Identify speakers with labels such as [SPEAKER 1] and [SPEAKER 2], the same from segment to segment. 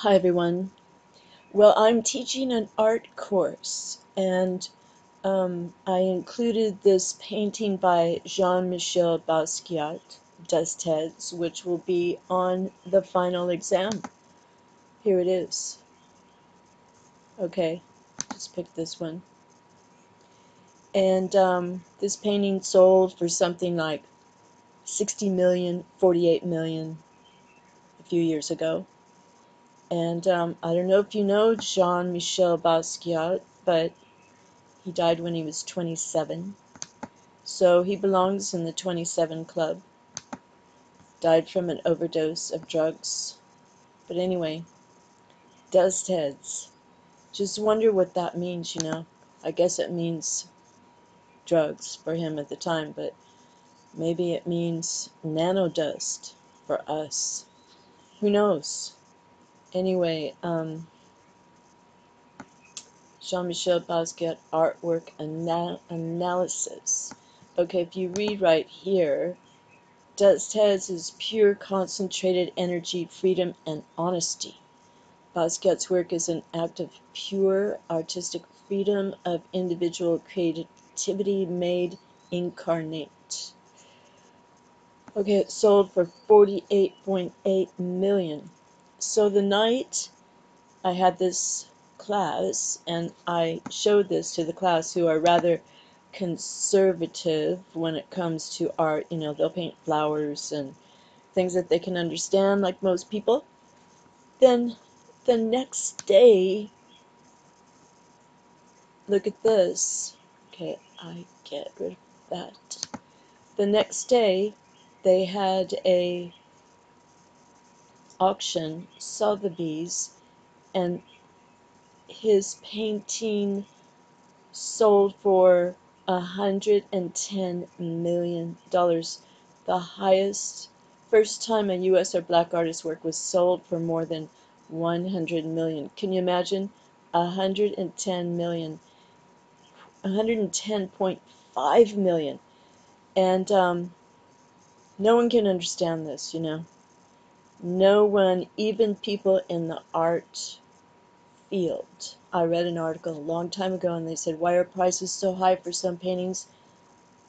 [SPEAKER 1] Hi everyone. Well, I'm teaching an art course, and I included this painting by Jean-Michel Basquiat, Dustheads, which will be on the final exam. Here it is. Okay, just pick this one. And this painting sold for something like 60 million, 48 million a few years ago. And I don't know if you know Jean-Michel Basquiat, but he died when he was 27. So he belongs in the 27 club. Died from an overdose of drugs. But anyway, Dustheads. Just wonder what that means, you know. I guess it means drugs for him at the time, but maybe it means nanodust for us. Who knows? Anyway, Jean-Michel Basquiat artwork analysis. Okay, if you read right here, Dustheads is pure concentrated energy, freedom, and honesty. Basquiat's work is an act of pure artistic freedom of individual creativity made incarnate. Okay, it sold for 48.8 million. So the night I had this class, and I showed this to the class, who are rather conservative when it comes to art. You know, they'll paint flowers and things that they can understand, like most people. Then the next day, look at this. Okay, I get rid of that. The next day, they had a auction, Sotheby's, and his painting sold for $110 million. The highest, first time a U.S. or black artist's work was sold for more than 100 million. Can you imagine? 110 million. 110.5 million. And no one can understand this, you know. No one, even people in the art field. I read an article a long time ago, and they said, why are prices so high for some paintings?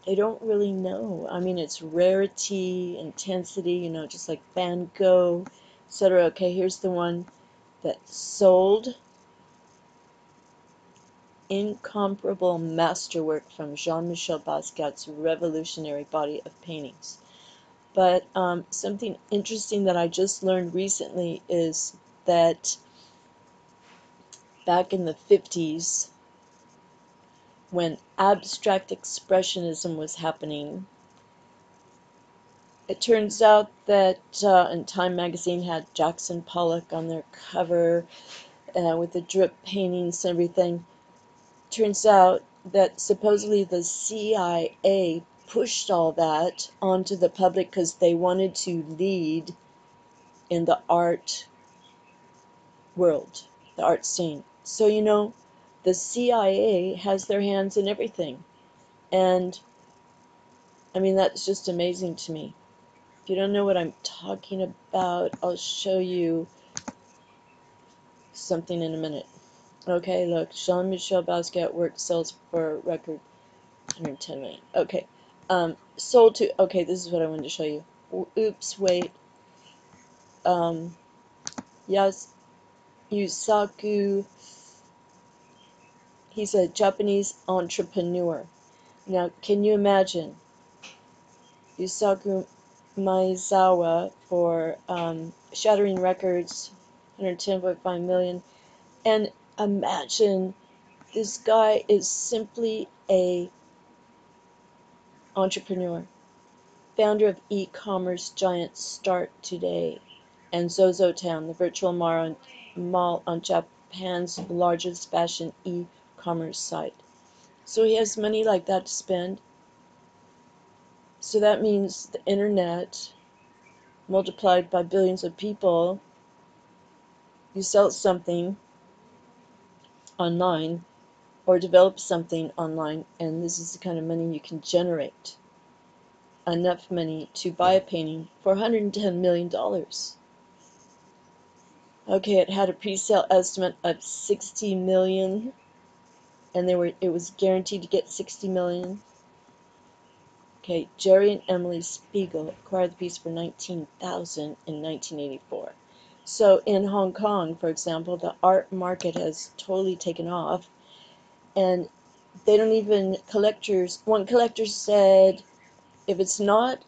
[SPEAKER 1] They don't really know. I mean, it's rarity, intensity, you know, just like Van Gogh, etc. Okay, here's the one that sold. Incomparable masterwork from Jean-Michel Basquiat's revolutionary body of paintings. But something interesting that I just learned recently is that back in the 50s, when abstract expressionism was happening, it turns out that, and Time magazine had Jackson Pollock on their cover with the drip paintings and everything. Turns out that supposedly the CIA pushed all that onto the public because they wanted to lead in the art world, the art scene. So, you know, the CIA has their hands in everything. And, I mean, that's just amazing to me. If you don't know what I'm talking about, I'll show you something in a minute. Okay, look, Jean-Michel Basquiat work sells for a record 110 million. Okay, sold to, okay, this is what I wanted to show you. Oops, wait. Yes, Yusaku, he's a Japanese entrepreneur. Now, can you imagine Yusaku Maezawa for shattering records, 110.5 million, and imagine this guy is simply a entrepreneur, founder of e-commerce giant Start Today and ZozoTown, the virtual mall on Japan's largest fashion e-commerce site. So he has money like that to spend. So that means the internet multiplied by billions of people, you sell something online or develop something online, and this is the kind of money you can generate. Enough money to buy a painting for $110 million. Okay, it had a pre-sale estimate of 60 million, and it was guaranteed to get 60 million. Okay, Jerry and Emily Spiegel acquired the piece for 19,000 in 1984. So in Hong Kong, for example, the art market has totally taken off, and they don't even one collector said, if it's not,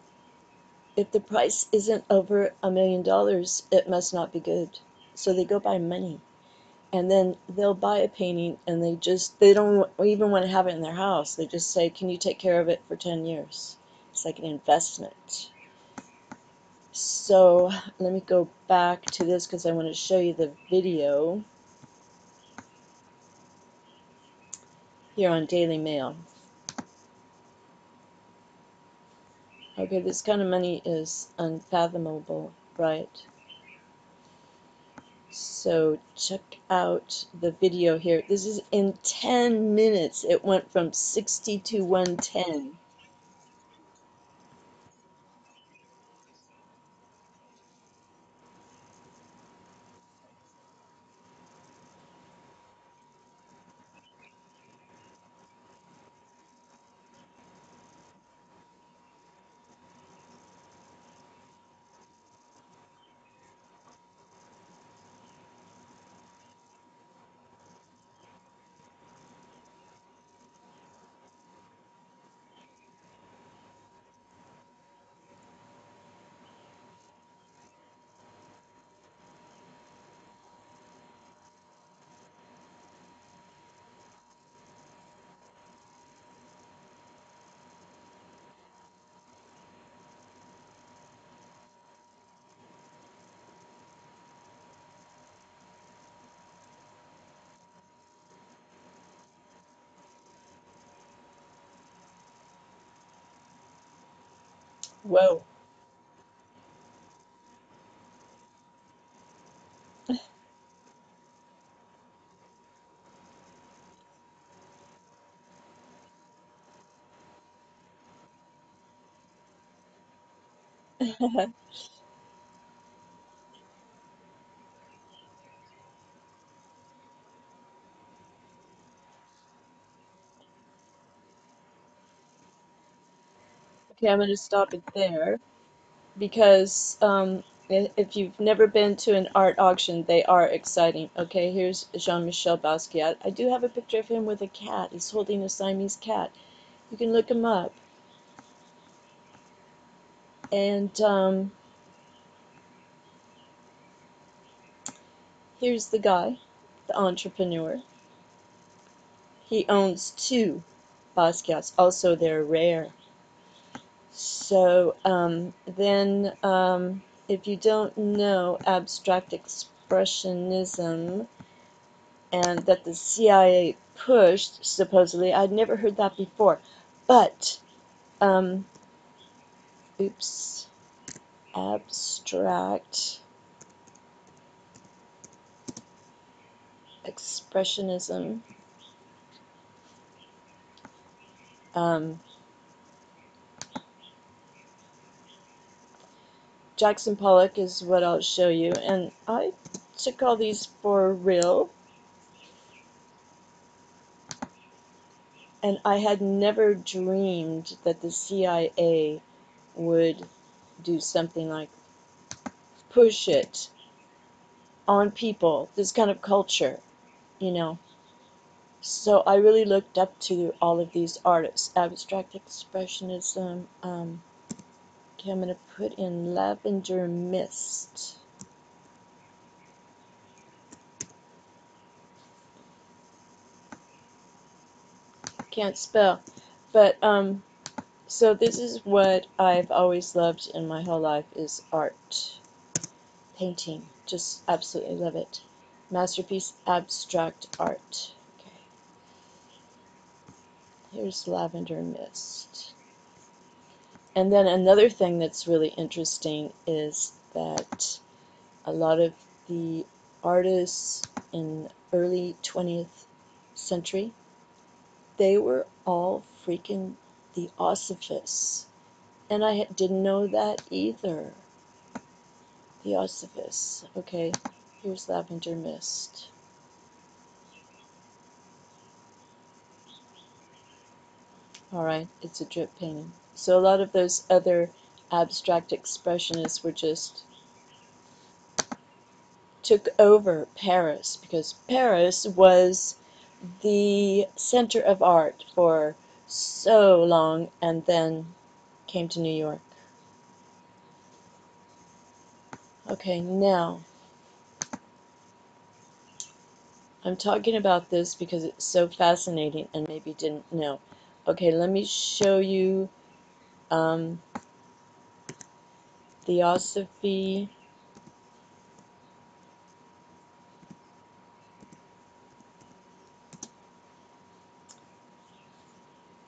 [SPEAKER 1] if the price isn't over $1 million, it must not be good. So they go by money. And then they'll buy a painting and they don't even want to have it in their house. They just say, can you take care of it for 10 years? It's like an investment. So let me go back to this because I want to show you the video here on Daily Mail. Okay, this kind of money is unfathomable, right? So check out the video here. This is in 10 minutes. It went from 60 to 110. Whoa. Okay, I'm going to stop it there because if you've never been to an art auction, they are exciting. Okay, here's Jean-Michel Basquiat. I do have a picture of him with a cat. He's holding a Siamese cat. You can look him up. And here's the guy, the entrepreneur. He owns two Basquiats. Also, they're rare. So then, if you don't know abstract expressionism and that the CIA pushed, supposedly, I'd never heard that before. But, um, oops, abstract expressionism. Um, Jackson Pollock is what I'll show you, and I took all these for real. And I had never dreamed that the CIA would do something like push it on people, this kind of culture, you know. So I really looked up to all of these artists. Abstract Expressionism. Okay, I'm going to put in Lavender Mist. Can't spell. But, so this is what I've always loved in my whole life is art. Painting. Just absolutely love it. Masterpiece abstract art. Okay. Here's Lavender Mist. And then another thing that's really interesting is that a lot of the artists in early 20th century, they were all freaking Theosophists. And didn't know that either. Theosophists, okay? Here's lavender mist. Alright, it's a drip painting. So a lot of those other abstract expressionists were just took over Paris, because Paris was the center of art for so long, and then came to New York. Okay, now I'm talking about this because it's so fascinating and maybe didn't know. Okay, let me show you Theosophy.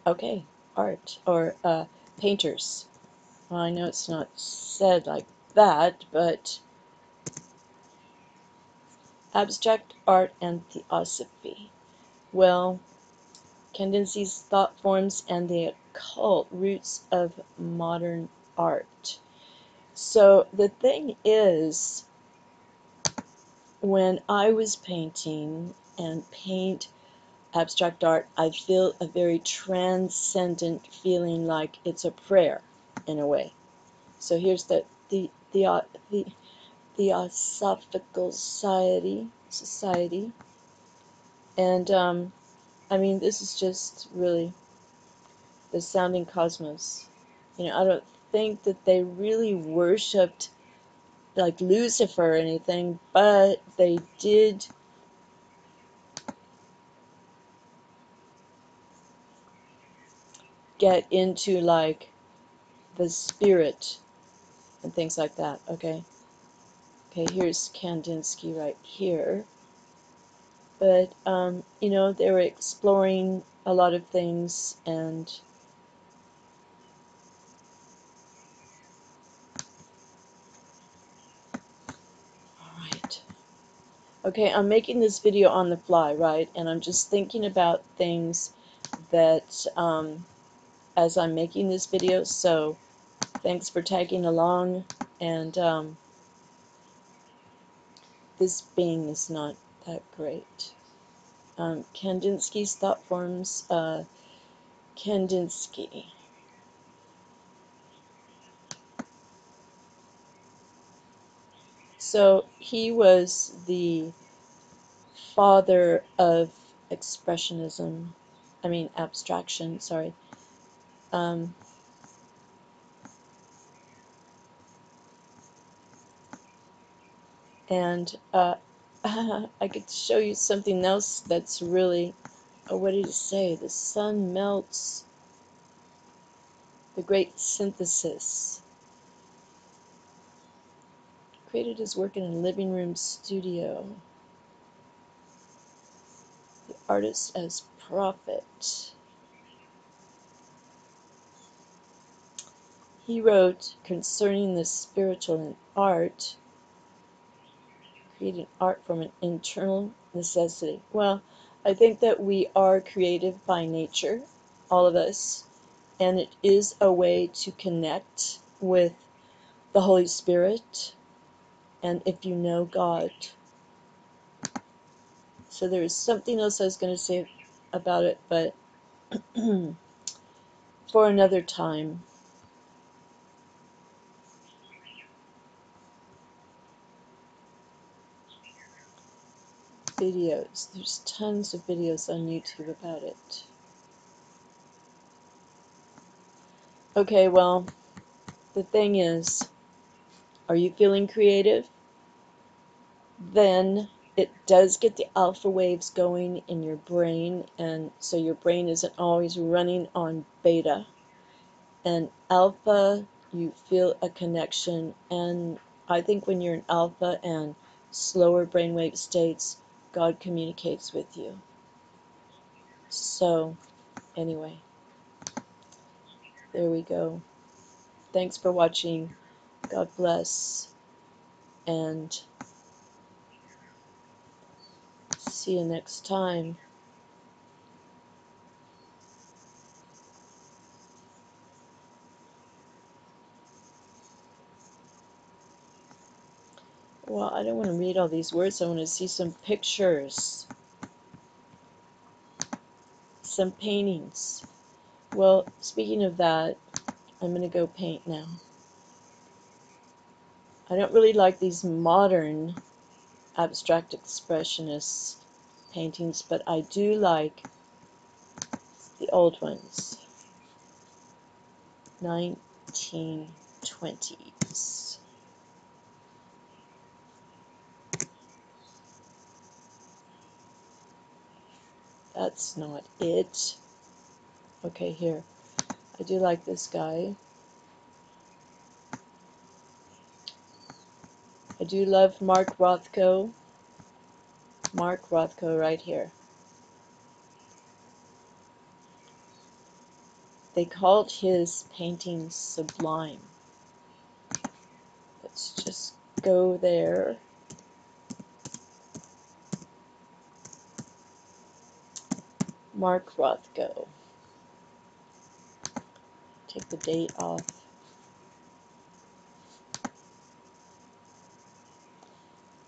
[SPEAKER 1] Okay, art or painters. Well, I know it's not said like that, but abstract art and theosophy. Well, Kandinski's thought forms and the occult roots of modern art. So the thing is, when I was painting and paint abstract art, I feel a very transcendent feeling, like it's a prayer in a way. So here's the Theosophical Society, and I mean, this is just really the sounding cosmos. You know, I don't think that they really worshipped like Lucifer or anything, but they did get into like the spirit and things like that. Okay, here's Kandinsky right here. But you know, they were exploring a lot of things, and alright. Okay, I'm making this video on the fly, right? And I'm just thinking about things that as I'm making this video, so thanks for tagging along. And this Bing is not that great. Kandinsky's thought forms, Kandinsky. So he was the father of expressionism, I mean abstraction, sorry. And I could show you something else that's really, what did he say? The sun melts, the great synthesis. Created his work in a living room studio. The artist as prophet. He wrote concerning the spiritual in art, creating art from an internal necessity. Well, I think that we are creative by nature, all of us, and it is a way to connect with the Holy Spirit, and if you know God. So there is something else I was going to say about it, but for another time. Videos. There's tons of videos on YouTube about it. Okay, well, the thing is, are you feeling creative? Then it does get the alpha waves going in your brain, and so your brain isn't always running on beta. And alpha, you feel a connection, and I think when you're in alpha and slower brainwave states, God communicates with you. So, anyway, there we go. Thanks for watching. God bless, and see you next time. Well, I don't want to read all these words. I want to see some pictures, some paintings. Well, speaking of that, I'm going to go paint now. I don't really like these modern abstract expressionist paintings, but I do like the old ones, 1920s. That's not it. Okay, here. I do like this guy. I do love Mark Rothko. Mark Rothko right here. They called his paintings sublime. Let's just go there. Mark Rothko. Take the date off.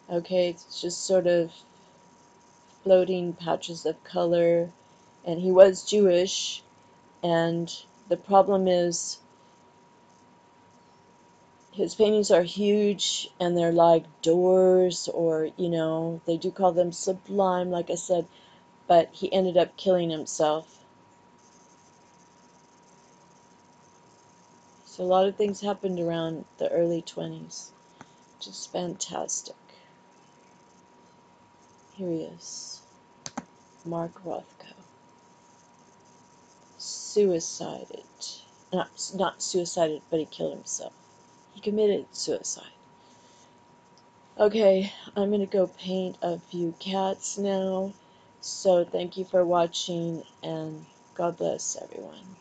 [SPEAKER 1] Okay, it's just sort of floating patches of color. And he was Jewish, and the problem is his paintings are huge and they're like doors, or, you know, they do call them sublime, like I said, but he ended up killing himself. So a lot of things happened around the early 20s, which is fantastic. Here he is, Mark Rothko. Suicided. Not suicided, but he killed himself. He committed suicide. Okay, I'm going to go paint a few cats now. So thank you for watching, and God bless everyone.